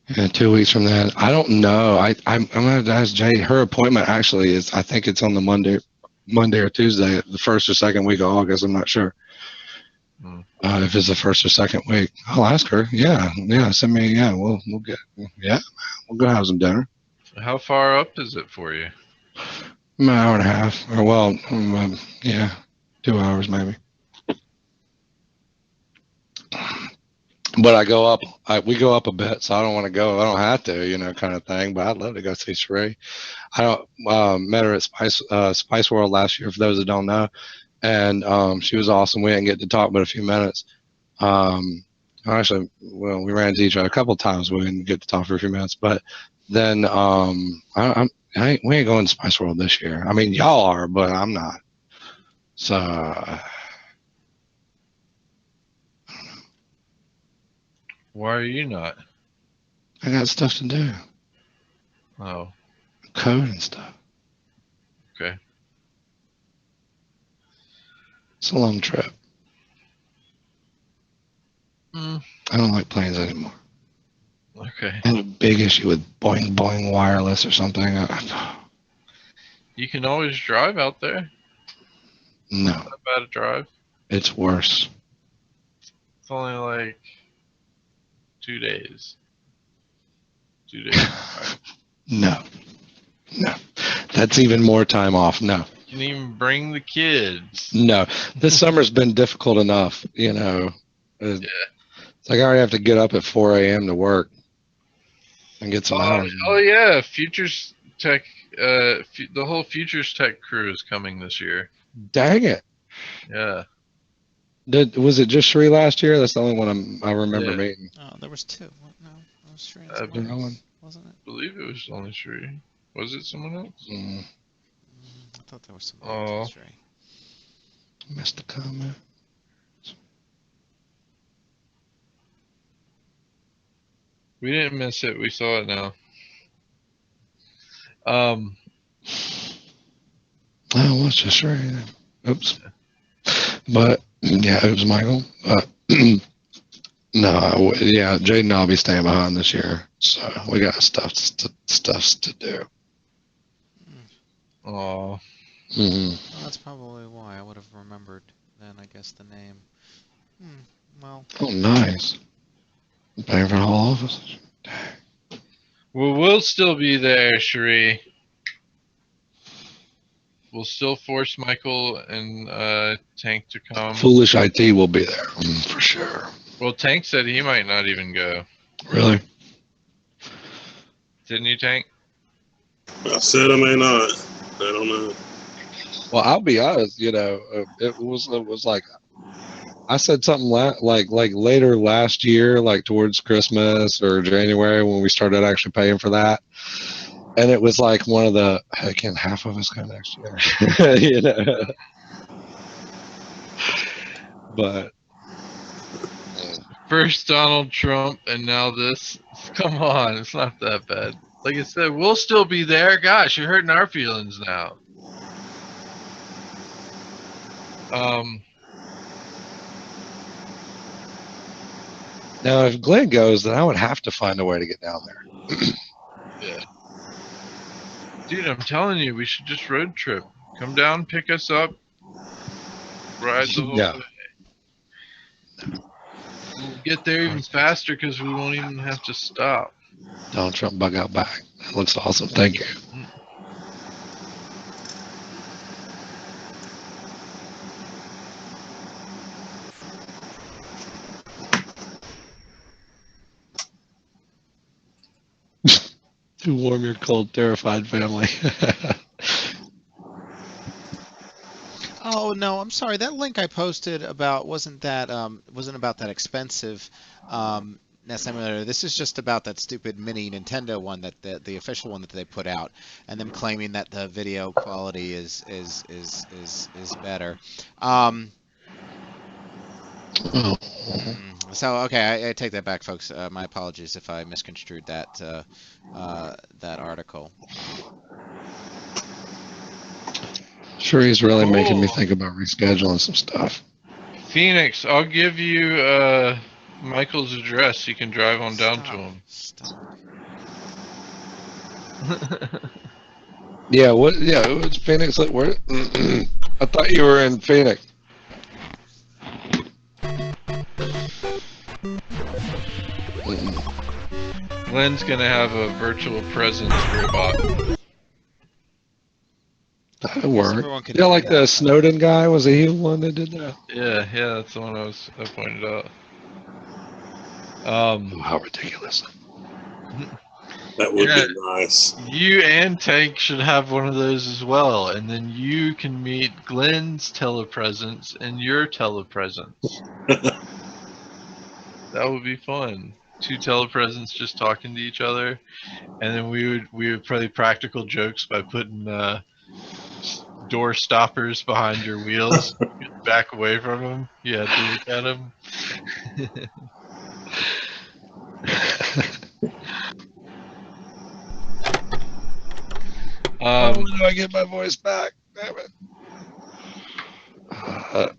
Yeah, 2 weeks from then. I don't know. I'm gonna have to ask Jade. Her appointment actually is. I think it's on the Monday or Tuesday, the first or second week of August. I'm not sure. If it's the first or second week, I'll ask her. Yeah. Send me. Yeah, we'll get. Yeah, we'll go have some dinner. How far up is it for you? An hour and a half, or well, yeah, 2 hours maybe. But I go up. We go up a bit, so I don't want to go. I don't have to, kind of thing. But I'd love to go see Cherie. I don't met her at Spice World last year. For those that don't know. And she was awesome. We didn't get to talk but a few minutes. Actually, well, we ran into each other a couple of times. We didn't get to talk for a few minutes. But then we ain't going to Spice World this year. I mean, y'all are, but I'm not. So, Why are you not? I got stuff to do. Oh. Code and stuff. Okay. It's a long trip. I don't like planes anymore. Okay. I have a big issue with Boing Boing Wireless or something. You can always drive out there. No. It's not bad to drive. It's worse. It's only like 2 days. 2 days. No. That's even more time off. No. You can even bring the kids. No. This summer's been difficult enough, Yeah. It's like I already have to get up at 4 a.m. to work and get some hours. Oh yeah, Futures Tech. The whole Futures Tech crew is coming this year. Dang it! Yeah. Was it just Cherie last year? That's the only one I remember meeting. Oh, there was two. What? No, that was Cherie. Wasn't it? I believe it was only Cherie. Was it someone else? I thought there was somebody else with Cherie. Missed the comment. We didn't miss it. We saw it now. Oh, what's just Cherie? Oops. But yeah, it was Michael. No, yeah, Jade and I'll be staying behind this year, so we got stuff to do. Oh. Well, that's probably why I would have remembered then. I guess the name. Well. Oh, nice. Paying for the whole office. Well, we'll still be there, Cherie. We'll still force Michael and Tank to come. Foolish IT will be there for sure. Well, Tank said he might not even go. Really? Didn't you, Tank? I said I may not. I don't know. Well, I'll be honest. It was like I said something like later last year, like towards Christmas or January when we started actually paying for that. And it was like one of the, again, half of us come next year. You know? But First Donald Trump and now this. Come on, it's not that bad. Like I said, we'll still be there. Gosh, you're hurting our feelings now. now if Glenn goes, then I would have to find a way to get down there. Yeah. Dude, I'm telling you, we should just road trip. Come down, pick us up, ride the whole Yeah. way. We'll get there even faster because we won't even have to stop. Donald Trump bug out back. That looks awesome. Thank you. To warm your cold, terrified family. Oh no, I'm sorry. That link I posted about wasn't about that expensive NES emulator. This is just about that stupid mini Nintendo one that the official one that they put out, and them claiming that the video quality is better. So okay, I take that back, folks. My apologies if I misconstrued that that article. Sure, he's really making me Cool. think about rescheduling some stuff. Phoenix, I'll give you Michael's address. You can drive on down to him. Stop. Yeah, what? Yeah, it's Phoenix. Where? I thought you were in Phoenix. Glenn's gonna have a virtual presence robot. That'll work. Everyone can Yeah, do like that. the Snowden guy. Was he the one that did that? Yeah, that's the one I pointed out. Oh, how ridiculous. That would be nice. You and Tank should have one of those as well, and then you can meet Glenn's telepresence and your telepresence. That would be fun. Two telepresence just talking to each other, and then we would play practical jokes by putting door stoppers behind your wheels. Back away from them. Yeah, to look at them. When do I get my voice back? Damn it.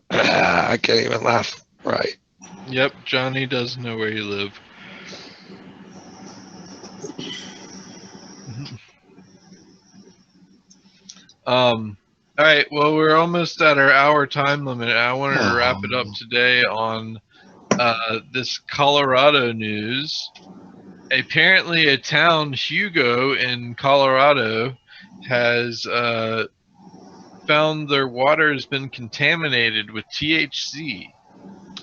I can't even laugh right. Yep, Johnny does know where you live. All right, well, we're almost at our hour time limit. I wanted to wrap it up today on this Colorado news. Apparently, a town, Hugo, in Colorado, has found their water has been contaminated with THC.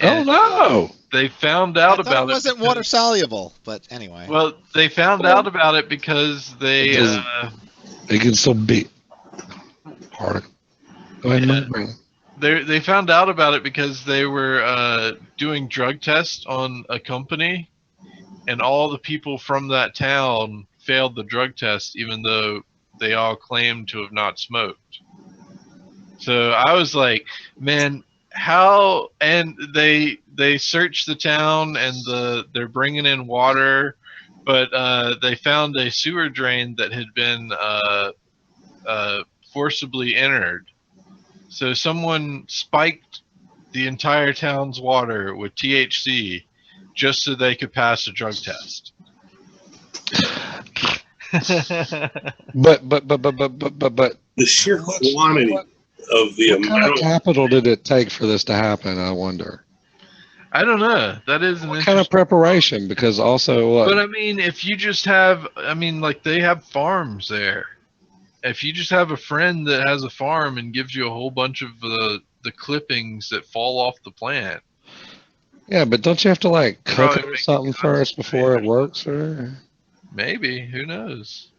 Oh no! They found out I thought about it wasn't water soluble, but anyway. Well, they found out about it because they can still be hard. Go ahead, they found out about it because they were doing drug tests on a company, and all the people from that town failed the drug test, even though they all claimed to have not smoked. So I was like, man, how? And they searched the town, and they're bringing in water, but they found a sewer drain that had been forcibly entered. So someone spiked the entire town's water with THC just so they could pass a drug test. But the sheer quantity of the amount. What kind of capital did it take for this to happen? I wonder. I don't know. That is what kind of preparation? Because also, but I mean, if you just have, I mean, like they have farms there. If you just have a friend that has a farm and gives you a whole bunch of the clippings that fall off the plant. Yeah, but don't you have to like cook it or something first before it works, or? Maybe. Who knows?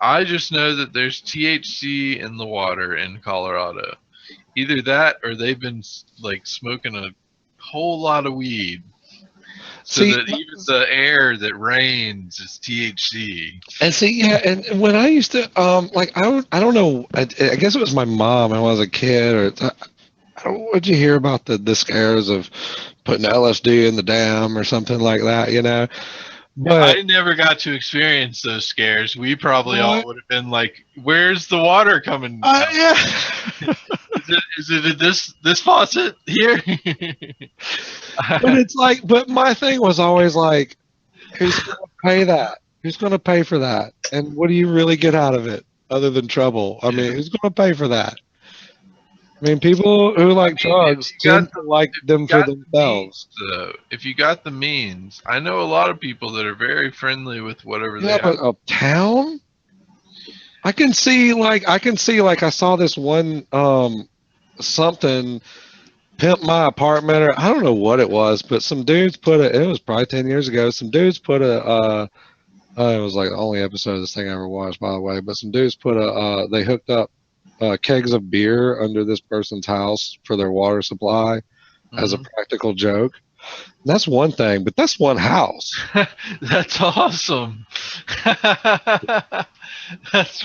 I just know that there's THC in the water in Colorado. Either that, or they've been like smoking a whole lot of weed, so See, that even the air that rains is THC. and see, yeah, and when I used to, like, I don't know, I guess it was my mom when I was a kid, or would you hear about the scares of putting LSD in the dam or something like that, you know? But I never got to experience those scares. We probably all what? would have been like, "Where's the water coming out? Yeah. Is it this faucet here?" But it's like, but my thing was always like, who's going to pay that? Who's going to pay for that? And what do you really get out of it other than trouble? I mean, who's going to pay for that? I mean, people who like drugs tend to like them for themselves. If you got the means, I know a lot of people that are very friendly with whatever they Yeah, have. but a town? I can see like I saw this one something pimp my apartment, or I don't know what it was, but some dudes put it was probably 10 years ago. Some dudes put it was like the only episode of this thing I ever watched, by the way, but some dudes put they hooked up kegs of beer under this person's house for their water supply as a practical joke. And that's one thing, but that's one house. That's awesome. That's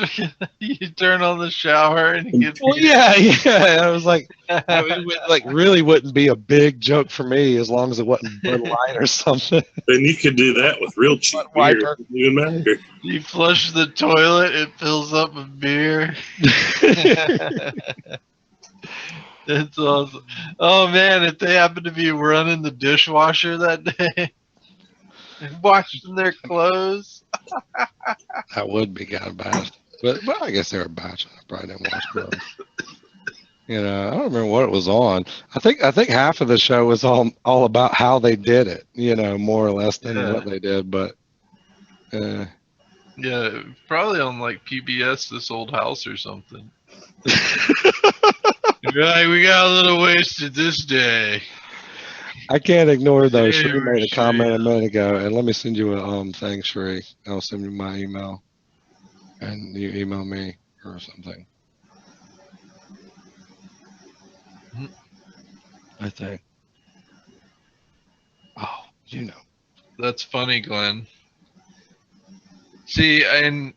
you turn on the shower and you get. Well, yeah. I was like, it would, like, really wouldn't be a big joke for me as long as it wasn't Bud Light or something. Then you could do that with real cheap beer. Wiper. It doesn't even matter. You flush the toilet, it fills up with beer. That's awesome. Oh man, if they happen to be running the dishwasher that day and washing their clothes. That would be kind of bad. But I guess they were bachelor. I probably didn't watch both. You know, I don't remember what it was on. I think half of the show was all about how they did it, you know, more or less than what they did. But yeah, probably on like PBS This Old House or something. Right, we got a little wasted this day. I can't ignore though. Sheree made a comment a minute ago, and let me send you a thing, Sheree. I'll send you my email, and you email me or something. I think. Oh, you know. That's funny, Glenn. See, and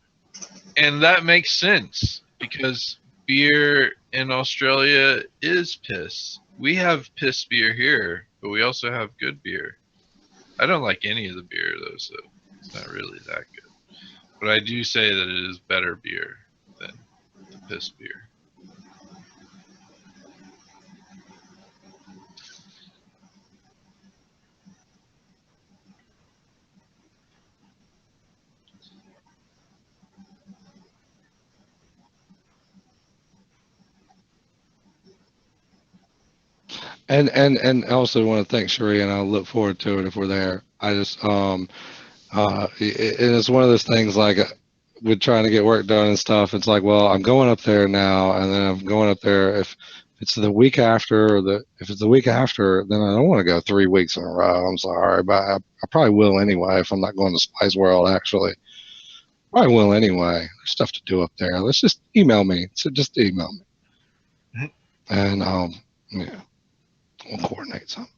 that makes sense because beer in Australia is piss. We have piss beer here, but we also have good beer. I don't like any of the beer though, so it's not really that good. But I do say that it is better beer than the piss beer. And I also want to thank Sheree, and I'll look forward to it if we're there. I just it's one of those things like with trying to get work done and stuff. It's like, well, I'm going up there now, and then I'm going up there if it's the week after, or if it's the week after, then I don't want to go 3 weeks in a row. I'm sorry, but I probably will anyway if I'm not going to Spice World. Actually, probably will anyway. There's stuff to do up there. Let's just email me. So just email me, and yeah, we'll coordinate something.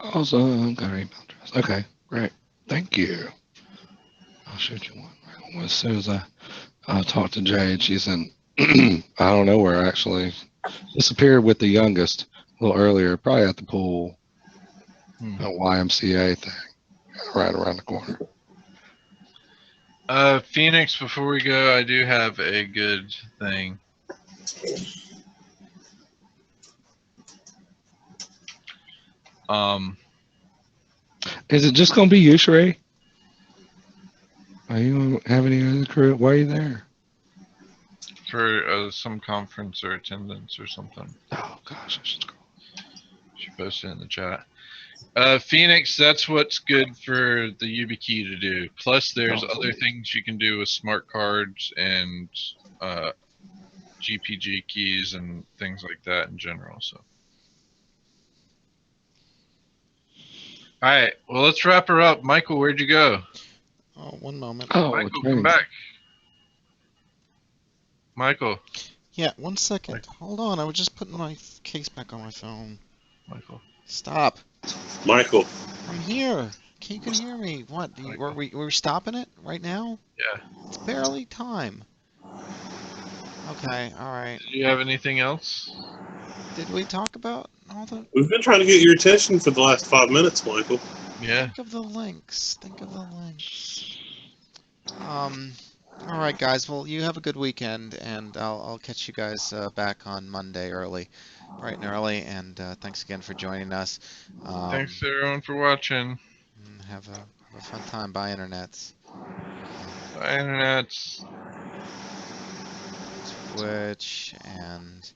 Also, got our email address. Okay, great. Thank you. I'll shoot you one as soon as I talk to Jade. She's in, I don't know where actually. Disappeared with the youngest a little earlier, probably at the pool. A YMCA thing, right around the corner. Phoenix, before we go, I do have a good thing. Is it just gonna be you, Sheree? Are you have any other crew? Why are you there? For some conference or attendance or something. Oh gosh, I should scroll. She posted in the chat. Phoenix, that's what's good for the YubiKey to do. Plus, there's other things you can do with smart cards and GPG keys and things like that in general. So. All right. Well, let's wrap her up. Michael, where'd you go? Oh, one moment. Oh, Michael, dang. come back. Michael. Yeah, 1 second. Hold on. I was just putting my case back on my phone. Michael. Stop. Michael, I'm here. You can hear me. What? Were we stopping it right now? Yeah. It's barely time. Okay. All right. Did you have anything else? Did we talk about all the? we've been trying to get your attention for the last 5 minutes, Michael. Yeah. Think of the links. Think of the links. All right, guys. Well, you have a good weekend, and I'll catch you guys back on Monday bright and early. And thanks again for joining us. Thanks everyone for watching. Have a fun time. Bye, internets. Bye, internets. Twitch and